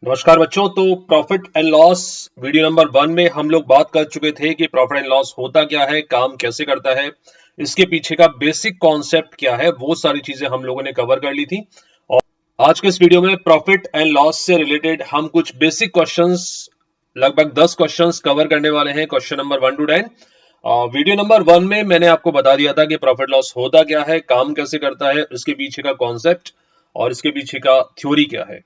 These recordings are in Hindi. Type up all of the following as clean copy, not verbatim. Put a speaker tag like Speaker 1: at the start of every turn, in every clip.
Speaker 1: नमस्कार बच्चों। तो profit and loss video number 1 में हम लोग बात कर चुके थे कि प्रॉफिट एंड लॉस होता क्या है, काम कैसे करता है, इसके पीछे का बेसिक कॉन्सेप्ट क्या है, वो सारी चीजें हम लोगों ने कवर कर ली थी। और आज के इस वीडियो में प्रॉफिट एंड लॉस से रिलेटेड हम कुछ बेसिक क्वेश्चंस, लगभग 10 क्वेश्चंस कवर करने वाले हैं, question number 1 to 10। Video number 1 में मैंने आपको बता दिया था कि प्रॉफिट लॉस होता क्या है, काम कैसे करता है, इसके पीछे का कॉन्सेप्ट और इसके पीछे का थ्योरी क्या है।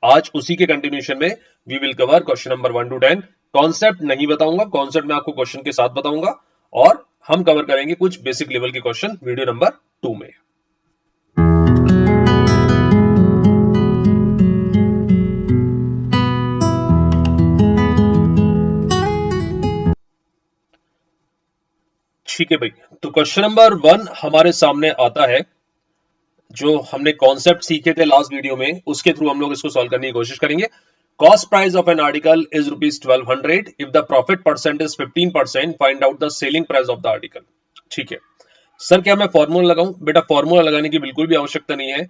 Speaker 1: आज उसी के कंटिन्यूशन में we will cover question number 1 to 10। Concept नहीं बताऊंगा, कॉन्सेप्ट मैं आपको क्वेश्चन के साथ बताऊंगा और हम कवर करेंगे कुछ बेसिक लेवल के क्वेश्चन वीडियो नंबर 2 में। ठीक है भाई, तो क्वेश्चन नंबर 1 हमारे सामने आता है। जो हमने कॉन्सेप्ट सीखे थे लास्ट वीडियो में, उसके थ्रू हम लोग इसको सॉल्व करने की कोशिश करेंगे। Cost price of an article is rupees 1200। If the profit percent is 15%, find out the selling price of the article. ठीक है सर, क्या मैं फॉर्मूला लगाऊं? बेटा, फॉर्मूला लगाने की बिल्कुल भी आवश्यकता नहीं है।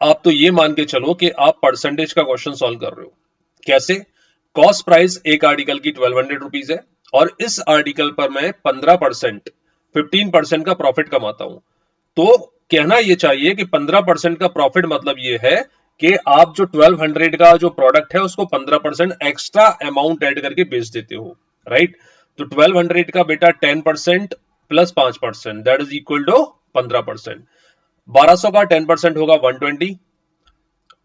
Speaker 1: आप तो ये मान के चलो कि आप परसेंटेज का क्वेश्चन सॉल्व कर रहे हो। कैसे? कॉस्ट प्राइस एक आर्टिकल की 1200 रुपीज है और इस आर्टिकल पर मैं 15%, 15% का प्रॉफिट कमाता हूं। तो कहना यह चाहिए कि 15% का प्रॉफिट मतलब यह है कि आप जो 1200 का जो प्रोडक्ट है उसको 15% एक्स्ट्रा अमाउंट ऐड करके बेच देते हो, राइट? तो 1200 का बेटा 10% plus 5%, that is equal to 15%। 1200 का 10% होगा 120,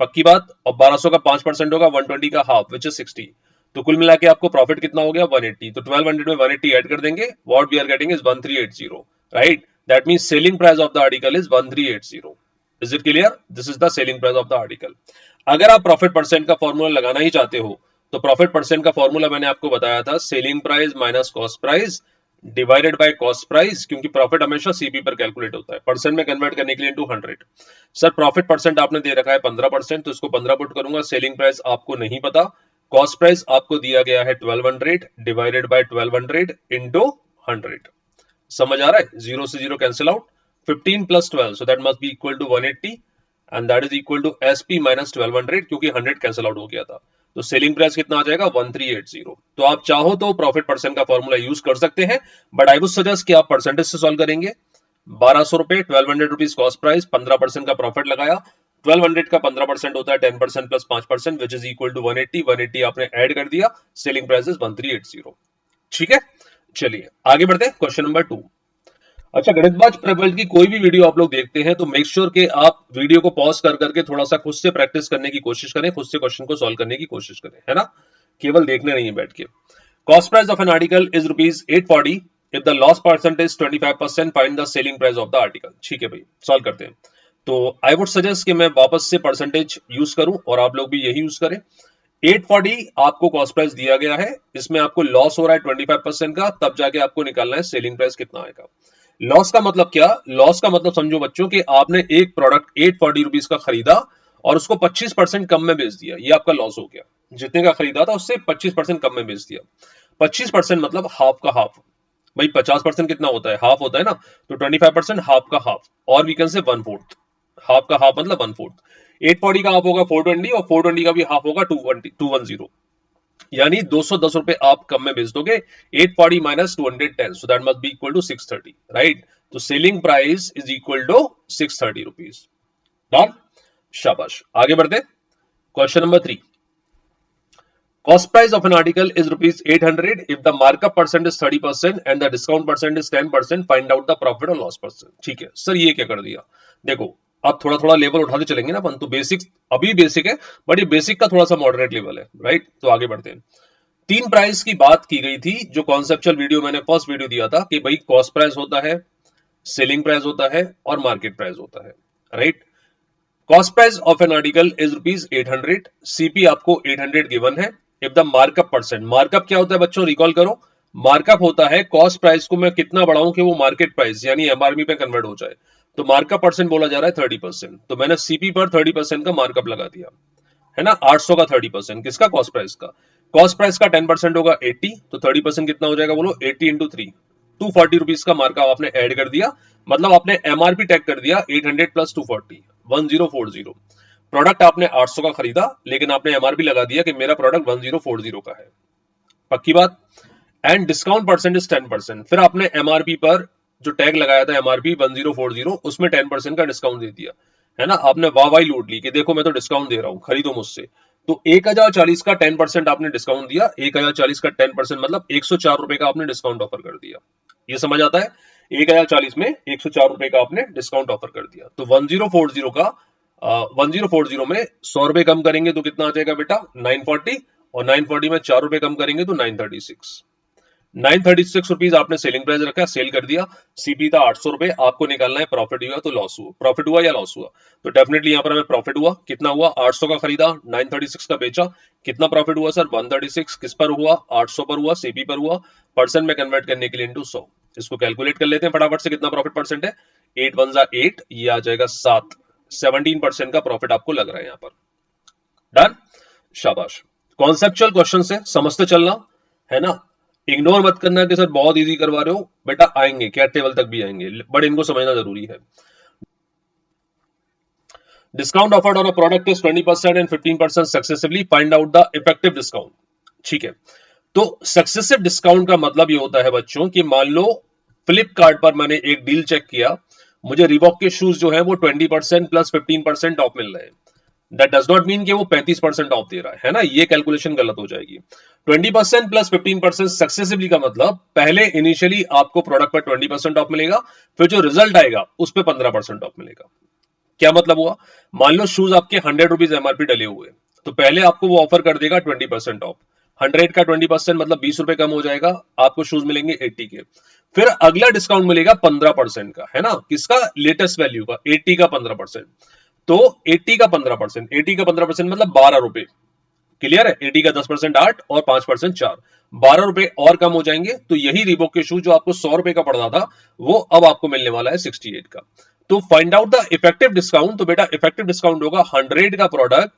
Speaker 1: पक्की बात। और 1200 का 5% होगा 120 का हाफ, विच इज 60। तो कुल मिला के आपको प्रॉफिट कितना हो गया? 180। तो 1200 में 180 ऐड कर देंगे, what we are getting is 1380, right? That means selling price of the article is 1380। Is it clear? This is the selling price of the article. अगर आप प्रॉफिट परसेंट का फॉर्मूला लगाना ही चाहते हो तो प्रॉफिट परसेंट का फॉर्मूला मैंने आपको बताया था, selling price minus cost price divided by cost price, क्योंकि प्रॉफिट हमेशा सीपी पर कैलकुलेट होता है, परसेंट में कन्वर्ट करने के लिए इनटू 100। सर प्रॉफिट परसेंट आपने दे रखा है 15%, तो इसको 15 पुट करूंगा। सेलिंग प्राइस आपको नहीं पता, कॉस्ट प्राइस आपको दिया गया है 1200 डिवाइडेड बाय 1200 इनटू 100। समझ आ रहा है? जीरो से zero cancel out, 15 plus 12, so that must be equal to 180 and that is equal to SP minus 1200, क्योंकि 100 कैंसिल आउट हो गया था। तो सेलिंग प्राइस कितना आ जाएगा? 1380। तो आप चाहो तो प्रॉफिट परसेंट का फॉर्मूला यूज कर सकते हैं, बट आई वुड सजेस्ट कि आप परसेंटेज से सॉल्व करेंगे। 1200 रुपए, 1200 रुपीज कॉस्ट प्राइस, 15% का प्रॉफिट लगाया। 1200 का 15% होता है 10% plus 5%, which is equal to 180। 180 आपने ऐड कर दिया, सेलिंग प्राइस इज 1380। ठीक है, चलिए आगे बढ़ते हैं। Question number 2। अच्छा, गणितबाज प्रबल की कोई भी वीडियो आप लोग देखते हैं तो मेक श्योर कि आप वीडियो को पॉज कर करके थोड़ा सा खुद से प्रैक्टिस करने की कोशिश करें, खुद से क्वेश्चन को सॉल्व करने की कोशिश करें, है ना? केवल देखने नहीं है बैठ के। Cost price of an article is rupees 840। If the loss percent is 25%, find the selling price of the article. ठीक है भाई, सॉल्व करते हैं। तो आई वुड सजेस्ट कि मैं वापस से परसेंटेज यूज करूं और आप लोग भी यही यूज करें। 840 आपको कॉस्ट प्राइस दिया गया है, इसमें आपको लॉस हो रहा है 25% का, तब जाके आपको निकालना है सेलिंग प्राइस कितना आएगा। लॉस का मतलब क्या? लॉस का मतलब समझो बच्चों कि आपने एक प्रोडक्ट 840 रुपीज का खरीदा और उसको 25% कम में बेच दिया, ये आपका लॉस हो गया। जितने का खरीदा था उससे 25% कम में बेच दिया। 25% मतलब हाफ का हाफ। भाई 50% कितना होता है? हाफ होता है ना। तो 25% हाफ का हाफ, और वी कैन से 1/4। हाफ का हाफ मतलब 1/4। 840 का हाफ होगा 420 और 420 का भी हाफ होगा 210, यानी 210 रुपए आप कम में बेच दोगे। 840 minus 210, so that must be equal to 630, right? तो selling price is equal to 630 rupees. Done, शाबाश। आगे बढ़ते। Question number 3। Cost price of an article is rupees 800. If the markup percent is 30% and the discount percent is 10%, find out the profit or loss percent. ठीक है सर, ये क्या कर दिया? देखो, अब थोड़ा थोड़ा लेवल उठाते चलेंगे ना अपन। तो बेसिक अभी बेसिक है, बट ये बेसिक का थोड़ा सा मॉडरेट लेवल है, राइट? तो आगे बढ़ते हैं। तीन प्राइस की बात की गई थी, जो कॉन्सेप्चुअल वीडियो मैंने फर्स्ट वीडियो दिया था कि भाई कॉस्ट प्राइस होता है, सेलिंग प्राइस होता है और मार्केट प्राइस होता है, right? Cost price of an article is rupees 800। CP आपको 800 गिवन है। If the markup percent, markup क्या होता है बच्चों? रिकॉल करो। मार्कअप होता है कॉस्ट प्राइस को मैं कितना बढ़ाऊं कि वो मार्केट प्राइस यानी एमआरपी पे कन्वर्ट हो जाए। तो मार्कअप परसेंट बोला जा रहा है 30%, तो मैंने सीपी पर 30% का मार्कअप लगा दिया, है ना? 800 का 30%, किसका? कॉस्ट प्राइस का। कॉस्ट प्राइस का 10% होगा 80, तो 30% कितना हो जाएगा बोलो? 80 इंटू 3, 240 रुपीज का मार्कअप आपने ऐड कर दिया। मतलब आपने एमआरपी टैग कर दिया 800 प्लस 240, 1040। प्रोडक्ट आपने 800 का खरीदा, लेकिन आपने एमआरपी लगा दिया कि मेरा प्रोडक्ट 1040 का है, पक्की बात। And discount percent is 10%। फिर आपने एमआरपी पर जो टैग लगाया था एमआरपी 1040, उसमें 10% का डिस्काउंट दे दिया, है ना। आपने वाहवाही लूट ली कि देखो मैं तो डिस्काउंट दे रहा हूं, खरीदो मुझसे। तो 1040 का 10% आपने डिस्काउंट दिया। 1040 का 10% मतलब 104 रुपए का आपने डिस्काउंट ऑफर कर दिया। ये समझ आता है? 1040 में 104 रुपए का आपने डिस्काउंट ऑफर कर दिया। तो 1040 का 1040 में 100 रुपए कम करेंगे तो कितना आ जाएगा बेटा? 940। और 940 में 4 रुपए कम करेंगे तो 936। 936 रुपीज आपने सेलिंग प्राइस रखा, सेल कर दिया। सीपी था 800 रुपए, आपको निकालना है प्रॉफिट हुआ तो लॉस हुआ, प्रॉफिट हुआ या लॉस हुआ। तो डेफिनेटली यहां पर हमें प्रॉफिट हुआ। कितना हुआ? 800 का खरीदा, 936 का बेचा। कितना प्रॉफिट हुआ सर? 136। किस पर हुआ? 800 पर हुआ, सीपी पर हुआ। परसेंट में कन्वर्ट करने के लिए इंटू 100। इसको कैलकुलेट कर लेते हैं फटाफट से, कितना प्रॉफिट परसेंट है? 8 1 8, ये आ जाएगा 7। 17% का प्रॉफिट आपको लग रहा है यहां पर। डन, शाबाश। कॉन्सेप्चुअल क्वेश्चन से समझते चलना, है ना। इग्नोर मत करना कि सर बहुत इजी करवा रहे हो। बेटा आएंगे, क्या टेबल तक भी आएंगे, बट इनको समझना जरूरी है। Discount offered on a product is 20% and 15% successively, find out the effective discount. ठीक है, तो सक्सेसिव डिस्काउंट का मतलब ये होता है बच्चों कि मान लो फ्लिपकार्ट पर मैंने एक डील चेक किया, मुझे रिबॉक के शूज जो है वो 20% प्लस 15% ऑफ मिल रहे हैं। दैट डज नॉट मीन कि वो 35% ऑफ दे रहा है ना, ये कैलकुलेशन गलत हो जाएगी। 20% प्लस 15% सक्सेसिवली का मतलब पहले इनिशियली आपको प्रोडक्ट पर 20% ऑफ मिलेगा, फिर जो रिजल्ट आएगा उस पर 15% ऑफ मिलेगा। क्या मतलब हुआ? मान लो शूज आपके 100 रुपीज एमआरपी डले हुए, तो पहले आपको वो ऑफर कर देगा 20% ऑफ। 100 का 20% मतलब 20 रुपए कम हो जाएगा, आपको शूज मिलेंगे 80 के। फिर अगला डिस्काउंट मिलेगा 15% का, है ना, किसका? लेटेस्ट वैल्यू का, 80 का 15%। तो 80 का 15%, 80 का 15% मतलब 12 रुपए। क्लियर है? 80 का 10% 8 और 5% 4, 12 रुपए और कम हो जाएंगे। तो यही रिबॉक के शूज जो आपको 100 रुपए का पड़ रहा था, वो अब आपको मिलने वाला है 68 का। तो find out the effective discount. तो बेटा इफेक्टिव डिस्काउंट होगा 100 का प्रोडक्ट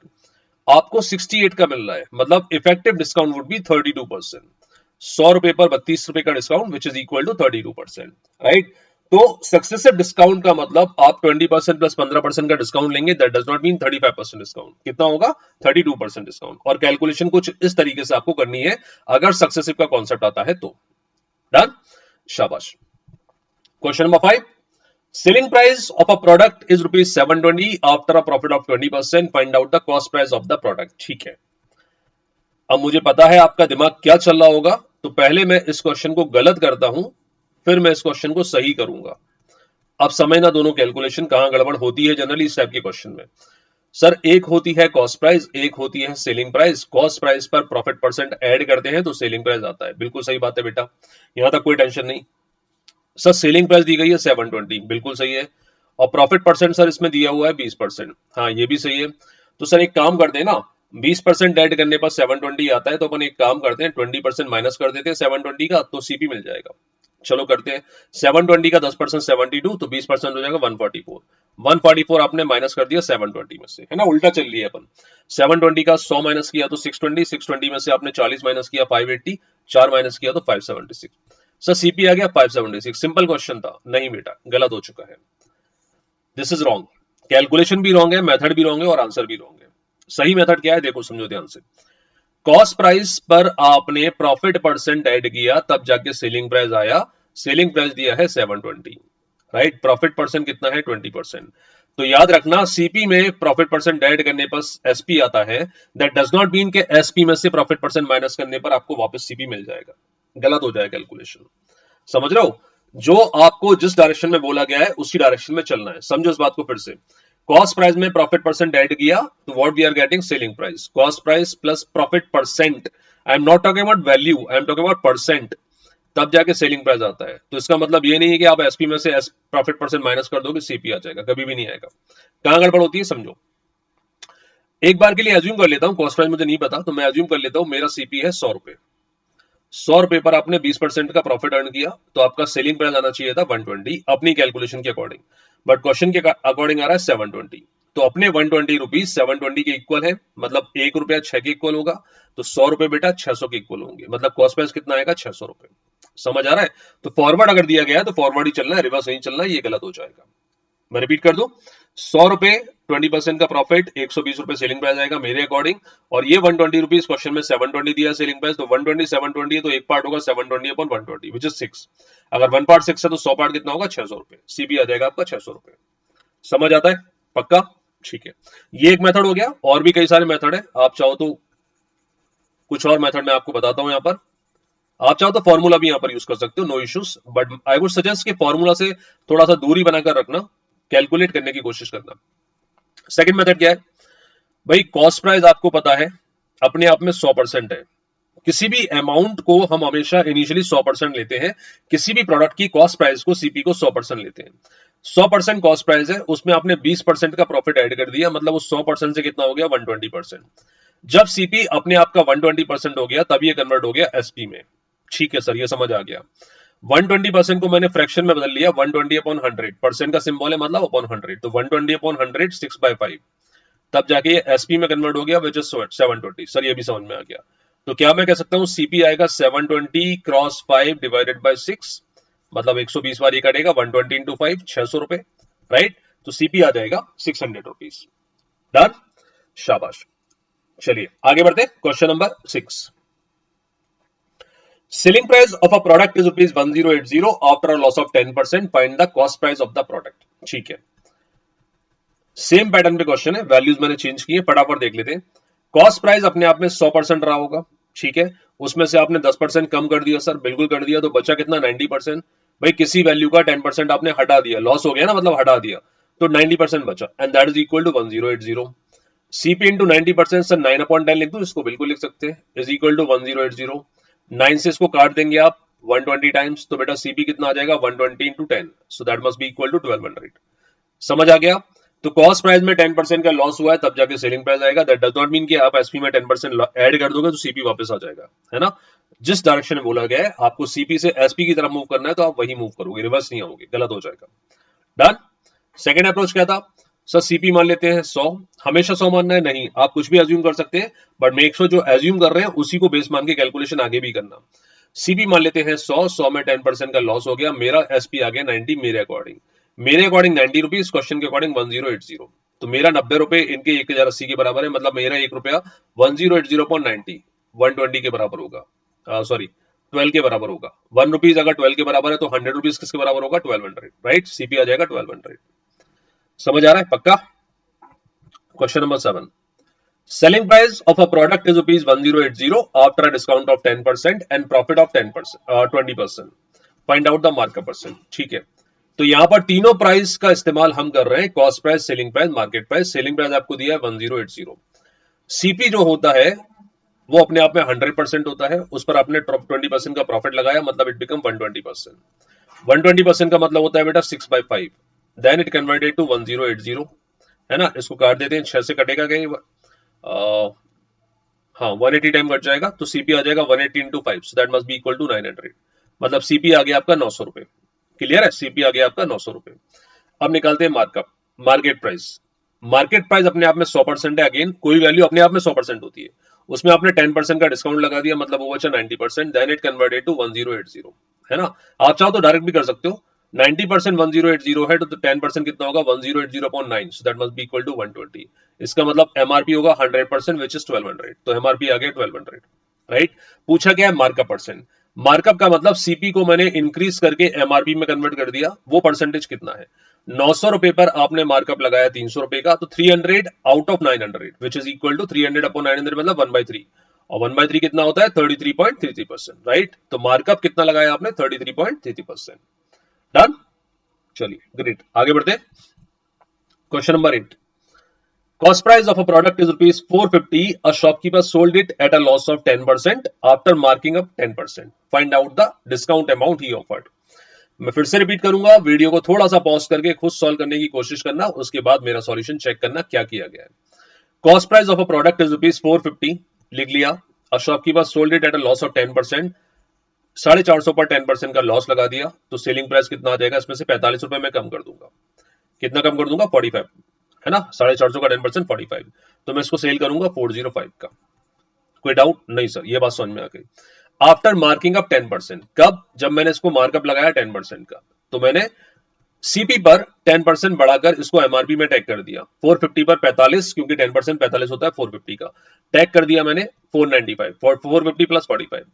Speaker 1: आपको 68 का मिल रहा है, मतलब इफेक्टिव डिस्काउंट वुड बी 32%। 100 रुपए पर 32 रुपए का discount which is equal to 32%, right. तो सक्सेसिव डिस्काउंट का मतलब आप 20% प्लस 15% का डिस्काउंट लेंगे, that does not mean 35% discount. कितना होगा? 32% डिस्काउंट। और कैलकुलेशन कुछ इस तरीके से आपको करनी है अगर सक्सेसिव का कॉन्सेप्ट आता है तो। डन, शाबाश। Question number 5, selling price of a product is rupees 720 after a profit of 20%, find out the cost price of the product। ठीक है, अब मुझे पता है आपका दिमाग क्या चल रहा होगा, तो पहले मैं इस क्वेश्चन को गलत करता हूं, फिर मैं इस क्वेश्चन को सही करूंगा। अब समझना दोनों कैलकुलेशन कहां गड़बड़ होती है जनरली इस टाइप के क्वेश्चन में। सर एक होती है कॉस्ट प्राइस, एक होती है सेलिंग प्राइस। कॉस्ट प्राइस पर प्रॉफिट परसेंट ऐड करते हैं तो सेलिंग प्राइस आता है, बिल्कुल सही बात है बेटा, यहां तक कोई टेंशन नहीं। सर सेलिंग प्राइस दी गई है 720, बिल्कुल सही है। और प्रॉफिट परसेंट सर इसमें दिया हुआ है 20%, हाँ ये भी सही है। तो सर एक काम करते हैं ना, 20% ऐड करने पर 720 आता है, तो अपन एक काम करते हैं 20% माइनस कर देते हैं 720 का, तो सीपी मिल जाएगा। चलो करते हैं, 720 का 10% 72, तो 20% हो जाएगा 144। 144 आपने माइनस कर दिया 720 में से, है ना, उल्टा चल लिया अपन। 720 का 100 माइनस किया तो 620, 620 में से आपने 40 माइनस किया 580, 4 माइनस किया तो 576। सर सीपी आ गया 576। सिंपल क्वेश्चन था। नहीं बेटा, गलत हो चुका है, दिस इज रॉन्ग। कैलकुलेशन भी रॉन्ग है, मेथड भी रॉन्ग है और आंसर भी रॉन्ग है। सही मेथड क्या है देखो, समझो ध्यान से। कॉस्ट प्राइस पर आपने प्रॉफिट परसेंट ऐड किया, तब जाके सेलिंग प्राइस आया। सेलिंग प्राइस दिया है 720, राइट। प्रॉफिट परसेंट कितना है? 20%। तो याद रखना सीपी में प्रॉफिट परसेंट ऐड करने पर एसपी आता है, दैट डज नॉट मीन के एसपी में से प्रॉफिट परसेंट माइनस करने पर आपको वापस सीपी मिल जाएगा, गलत हो जाएगा कैलकुलेशन। समझ रहे हो? जो आपको जिस डायरेक्शन में बोला गया है उसी डायरेक्शन में चलना है, समझो इस बात को फिर से। कॉस्ट प्राइस में प्रॉफिट परसेंट ऐड किया तो what we are getting? Selling price. Cost price plus profit percent, I am not talking about value, I am talking about percent, तब जाके सेलिंग प्राइस आता है। तो इसका मतलब ये नहीं है कि आप एसपी में से प्रॉफिट परसेंट माइनस कर दोगे सीपी आ जाएगा, कभी भी नहीं आएगा। कहां गड़बड़ होती है समझो। एक बार के लिए एज्यूम कर लेता हूं, कॉस्ट प्राइस मुझे नहीं पता, तो मैं एज्यूम कर लेता हूं मेरा सीपी है 100 रुपए। 100 रुपए पर आपने 20% का प्रॉफिट अर्न किया, तो आपका सेलिंग प्राइस आना चाहिए था 120 अपनी कैलकुलेशन के अकॉर्डिंग, बट क्वेश्चन के अकॉर्डिंग आ रहा है 720। तो अपने 120 रुपीज 720 के इक्वल है, मतलब 1 रुपया 6 के इक्वल होगा। तो 100 रुपए बेटा 600 के इक्वल होंगे, मतलब कॉस्ट प्राइस कितना आएगा? 600 रुपए। समझ आ रहा है? तो फॉरवर्ड अगर दिया गया है तो फॉरवर्ड ही चलना है, रिवर्स नहीं चलना है, ये गलत हो जाएगा। मैं रिपीट कर दूं, ₹100 20% का प्रॉफिट, 120 रुपए सेलिंग प्राइस आएगा मेरे अकॉर्डिंग। और ये 120 रुपीज, क्वेश्चन में 720 दिया सेलिंग प्राइस, तो 120 720 है तो एक पार्ट होगा 720 अपॉन 120 विच इज 6। अगर वन पार्ट 6 है तो 100 पार्ट कितना होगा? 600 रुपए। सीपी आ जाएगा आपका 600 रुपए। समझ आता है? पक्का? ठीक है, ये एक मेथड हो गया। और भी कई सारे मेथड है, आप चाहो तो कुछ और मेथड मैं आपको बताता हूं। यहाँ पर आप चाहो तो फॉर्मूला भी यहाँ पर यूज कर सकते हो, no issues, but I would suggest कि फॉर्मूला से थोड़ा सा दूरी बनाकर रखना, कैलकुलेट करने की कोशिश करना। सेकंड मेथड क्या है भाई? कॉस्ट प्राइस आपको पता है अपने आप में 100% है। किसी भी अमाउंट को हम हमेशा इनिशियली 100% लेते हैं। किसी भी प्रोडक्ट की कॉस्ट प्राइस को, सीपी को 100% लेते हैं। 100% कॉस्ट प्राइस है, उसमें आपने 20% का प्रॉफिट ऐड कर दिया, मतलब वो 100% से कितना हो गया? 120%। जब सीपी अपने आप का 120% हो गया, तब ये कन्वर्ट हो गया एसपी में। ठीक है सर, ये समझ आ गया। 120% को मैंने फ्रैक्शन में बदल लिया, 120 अपॉन 100, परसेंट का सिंबल है मतलब अपॉन 100, तो 120 अपॉन 100 6/5, तब जाके ये एसपी में कन्वर्ट हो गया विच इज 720। सर ये भी समझ में आ गया। तो क्या मैं कह सकता हूं सीपी आएगा 720 क्रॉस 5 डिवाइडेड बाय 6, मतलब 120 बार ये कटेगा, 120 इंटू 5 600 रुपए, राइट? तो सीपी आ जाएगा 600 रुपीज। डन, शाबाश। चलिए आगे बढ़ते, question number 6। Selling price of a product is rupees 1080 after a loss of 10%. Find the cost price of the product. ठीक है, सेम पैटर्न पे क्वेश्चन है, वैल्यूज मैंने चेंज किए, फटाफट देख लेते हैं। कॉस्ट प्राइस अपने आप में 100% रहा होगा, ठीक है। उसमें से आपने 10% कम कर दिया सर, बिल्कुल कर दिया, तो बचा कितना? 90%। भाई किसी वैल्यू का 10% आपने हटा दिया, लॉस हो गया ना, मतलब हटा दिया, तो 90% बचा, and that is equal to 1080। CP into 90%, sir 9/10 लिख दो, इसको बिल्कुल लिख सकते हैं, इज इक्वल टू 1080। 9 से इसको काट देंगे आप 120 टाइम्स, तो बेटा सीपी कितना आ जाएगा? 120 into 10, so that must be equal to 1200। समझ आ गया? तो कॉस्ट प्राइस में 10% का लॉस हुआ है, तब जाके सेलिंग प्राइस आएगा। दैट डज नॉट मीन कि आप एसपी में 10% ऐड कर दोगे तो सीपी वापस आ जाएगा, है ना? जिस डायरेक्शन में बोला गया है आपको सीपी से एसपी की तरफ मूव करना है, तो आप वही मूव करोगे, रिवर्स नहीं आओगे, गलत हो जाएगा। डन। सेकेंड अप्रोच क्या था? सर सीपी मान लेते हैं 100, हमेशा 100 मानना है नहीं, आप कुछ भी एज्यूम कर सकते हैं, बट मेक श्योर जो एज्यूम कर रहे हैं उसी को बेस मान के कैलकुलेशन आगे भी करना। सीपी मान लेते हैं 100 में 10% का लॉस हो गया, मेरा एसपी आ गया 90 मेरे अकॉर्डिंग। मेरे अकॉर्डिंग 90 रुपीज, क्वेश्चन के अकॉर्डिंग 1080, तो मेरा 90 रुपए इनके 1080 के बराबर है, मतलब मेरा 1 रुपया 1080/90 120 के बराबर होगा, सॉरी 12 के बराबर होगा। 1 रुपीज अगर 12 के बराबर है तो 100 रुपीज किसके बराबर होगा? 1200, राइट? सीपी आ जाएगा 1200। समझ आ रहा है? पक्का? Question number 7। Selling price of a product is rupees 1080 after a discount of 10% and profit of 20%. Find out the markup percent. ठीक है, तो यहां पर तीनों प्राइस का इस्तेमाल हम कर रहे हैं, cost price, selling price, market price. Selling price आपको दिया है 1080। सीपी जो होता है वो अपने आप में 100% होता है, उस पर आपने 20% का प्रॉफिट लगाया, मतलब इट बिकम 120%। 120% का मतलब होता है बेटा 6/5, देन इट कन्वर्टेड टू 1080, है ना? इसको काट देते हैं, 6 से कटेगा कहीं, हाँ 180 टाइम कट जाएगा, तो सीपी आ जाएगा 180 into 5, so that must be equal to 900, मतलब सीपी आ गया आपका 900 रुपए। क्लियर है? सीपी आ गया आपका 900 रुपए। अब निकालते हैं markup, market price. Market price अपने आप में 100% है, अगेन कोई वैल्यू अपने आप में 100% होती है, उसमें आपने 10% का डिस्काउंट लगा दिया, मतलब वो बचा 90%, देन इट कन्वर्टेड टू 1080, है ना? आप चाहो तो डायरेक्ट भी कर सकते हो, 90% 1080 है, तो 10% कितना होगा? 1080/9, so that must be equal to 120। इसका मतलब एमआरपी होगा 100% विच इज 1200, तो एमआरपी आ गया 1200, राइट? पूछा गया है मार्कअप परसेंट। मार्कअप का मतलब सीपी को मैंने इंक्रीज करके एमआरपी में कन्वर्ट कर दिया, वो परसेंटेज कितना है? 900 रुपए पर आपने मार्कअप लगाया 300 रुपए का, तो 300 out of 900 which is equal to 300/900, मतलब 1/3, और 1/3 कितना होता है? 33.33%, राइट? तो मार्कअप कितना लगाया आपने? 33.33%। डन। चलिए ग्रेट, आगे बढ़ते हैं। Question number 8। Cost price of a product is rupees 450. A shopkeeper sold it at a loss of 10% after marking up 10%. Find out the discount amount he offered. मैं फिर से रिपीट करूंगा, वीडियो को थोड़ा सा पॉज करके खुद सॉल्व करने की कोशिश करना, उसके बाद मेरा सॉल्यूशन चेक करना क्या किया गया है। Cost price of a product is rupees 450, लिख लिया। A shopkeeper sold it at a loss of 10%, 450 पर 10% का लॉस लगा दिया, तो सेलिंग प्राइस कितना आ जाएगा? इसमें से 45 रुपए मैं कम कर दूंगा, कितना कम कर दूंगा? 45, है ना? 450 का 10% 45, तो मैं इसको सेल करूंगा 405 का। कोई डाउट नहीं सर, ये बात समझ में आ गई। आफ्टर मार्किंग अप 10%, कब? जब मैंने इसको मार्कअप लगाया 10% का, तो मैंने सीपी पर 10% बढ़ाकर इसको एमआरपी में टैग कर दिया, 450 पर 45, क्योंकि 10% 45 होता है 450 का, टैग कर दिया मैंने 495, 450 प्लस 45।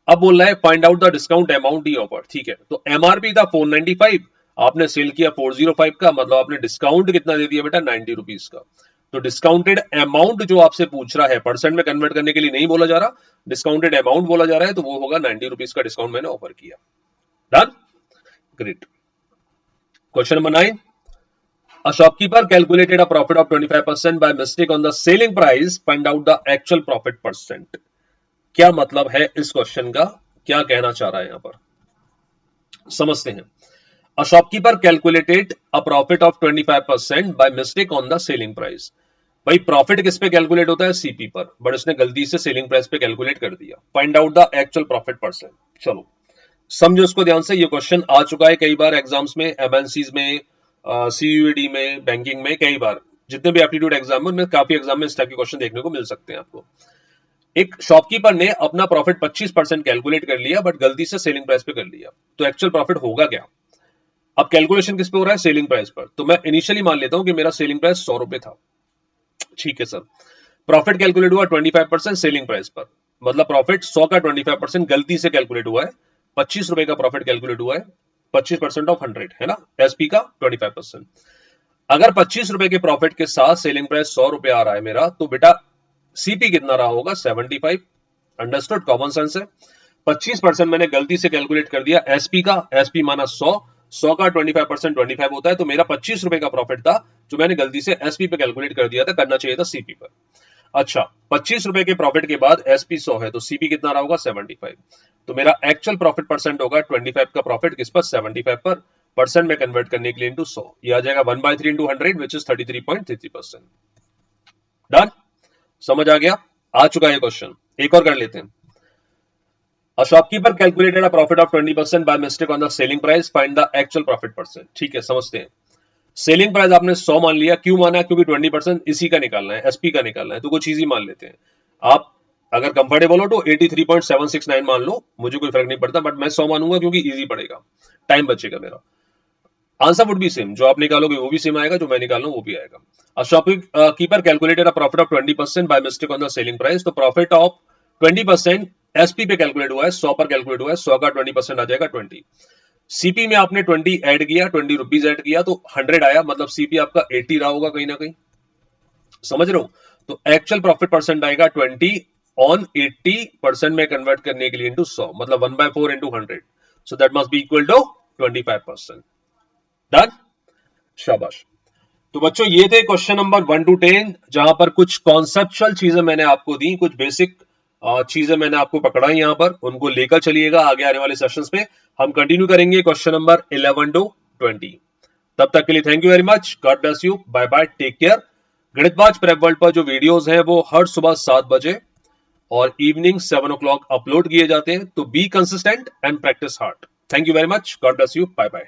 Speaker 1: अब बोल रहा है find out the discount amount he offer. ठीक है, तो एमआरपी था 495, आपने सेल किया 405 का, मतलब आपने डिस्काउंट कितना दे दिया बेटा, 90 रुपीज का। तो डिस्काउंटेड अमाउंट जो आपसे पूछ रहा है, परसेंट में कन्वर्ट करने के लिए नहीं बोला जा रहा, डिस्काउंटेड अमाउंट बोला जा रहा है, तो वो होगा 90 रुपीज का डिस्काउंट मैंने ऑफर किया। Done, great. Question number 9, a shopkeeper calculated a profit of 25% by mistake on the selling price, find out the actual profit percent। क्या मतलब है इस क्वेश्चन का, क्या कहना चाह रहा है यहां पर, समझते हैं। A shopkeeper calculated a profit of 25% by mistake on the selling price। भाई प्रॉफिट किस पे कैलकुलेट होता है, सीपी पर, बट इसने गलती से सेलिंग प्राइस पे कैलकुलेट कर दिया। Find out the actual profit percent. चलो समझो इसको ध्यान से, ये क्वेश्चन आ चुका है कई बार एग्जाम्स में, एमएनसीज में, सीयूईडी में, बैंकिंग में, कई बार जितने भी एप्टीट्यूड एग्जाम में, काफी एग्जाम में इस टाइप के क्वेश्चन देखने को मिल सकते हैं आपको। एक शॉपकीपर ने अपना प्रॉफिट 25% कैलकुलेट कर लिया, बट गलती से सेलिंग प्राइस पे कर लिया, तो एक्चुअल प्रॉफिट होगा क्या। अब कैलकुलेशन किस पे हो रहा है, सेलिंग प्राइस पर। तो मैं इनिशियली मान लेता हूं कि मेरा सेलिंग प्राइस 100 रुपए था। ठीक है सर, प्रॉफिट कैलकुलेट हुआ 25% सेलिंग प्राइस पर, मतलब प्रॉफिट 100 का 25% गलती से कैलकुलेट हुआ है, 25 रुपए का प्रॉफिट कैलकुलेट हुआ है, 25% ऑफ 100 है ना, एसपी का 25%। अगर 25 रुपए के प्रॉफिट के साथ सेलिंग प्राइस 100 रुपए आ रहा है मेरा, तो बेटा सीपी कितना रहा होगा, 75। अंडरस्टूड, कॉमन सेंस है। 25% मैंने गलती से कैलकुलेट कर दिया एसपी का, एसपी माना 100 का 25% 25 होता है, तो मेरा 25 रुपए का प्रॉफिट था जो मैंने गलती से एसपी पे कैलकुलेट कर दिया था, करना चाहिए था सीपी पर। अच्छा, 25 रुपए के प्रॉफिट के बाद एसपी 100 है, तो सीपी कितना रहा होगा, 75। तो मेरा एक्चुअल प्रॉफिट परसेंट होगा 25 का प्रॉफिट किस पर, 75 पर, परसेंट में कन्वर्ट करने के लिए इंटू 100, ये आ जाएगा 1/3 इंटू 100 विच इज 33.33%। डन, समझ आ गया, आ चुका है क्वेश्चन। एक और कर लेते हैं। A shopkeeper calculated a profit of 20% by mistake on the selling price, find the actual profit percent। ठीक है, समझते हैं। सेलिंग प्राइस आपने 100 मान लिया, क्यों माना, क्योंकि 20% इसी का निकालना है, एसपी का निकालना है, तो कुछ चीज मान लेते हैं। आप अगर कंफर्टेबल हो तो 83.769 मान लो, मुझे कोई फर्क नहीं पड़ता, बट मैं 100 मानूंगा क्योंकि इजी पड़ेगा, टाइम बचेगा मेरा। आंसर वुड बी सेम, जो आप निकालोगे वो भी सेम आएगा, जो मैं निकाल रहा हूं वो भी आएगा। A shopkeeper calculated a profit of 20% by mistake on the selling price, तो प्रॉफिट ऑफ 20% एसपी पे कैलकुलेट हुआ है, 100 पर कैलकुलेट हुआ है, 100 का 20% आ जाएगा 20। सीपी में आपने 20 ऐड किया, 20 रुपीज ऐड किया, तो 100 आया, मतलब सीपी आपका 80 रहा होगा कहीं ना कहीं, समझ रहे हो। तो एक्चुअल प्रॉफिट परसेंट आएगा 20 ऑन 80% में कन्वर्ट करने के लिए इंटू 100, मतलब 1/4 into 100, so that must be equal to 25%। Done, शाबाश। तो बच्चों ये थे क्वेश्चन नंबर 1 to 10, जहां पर कुछ कॉन्सेप्चुअल चीजें मैंने आपको दी, कुछ बेसिक चीजें मैंने आपको पकड़ाई, यहां पर उनको लेकर चलिएगा। आगे आने वाले सेशंस में हम कंटिन्यू करेंगे क्वेश्चन नंबर 11 to 20। तब तक के लिए thank you very much, God bless you, bye bye, take care. Ganitbaaz prep world पर जो वीडियोस हैं वो हर सुबह 7 बजे और इवनिंग 7 o'clock अपलोड किए जाते हैं, तो be consistent and practice hard. Thank you very much, God bless you, bye bye.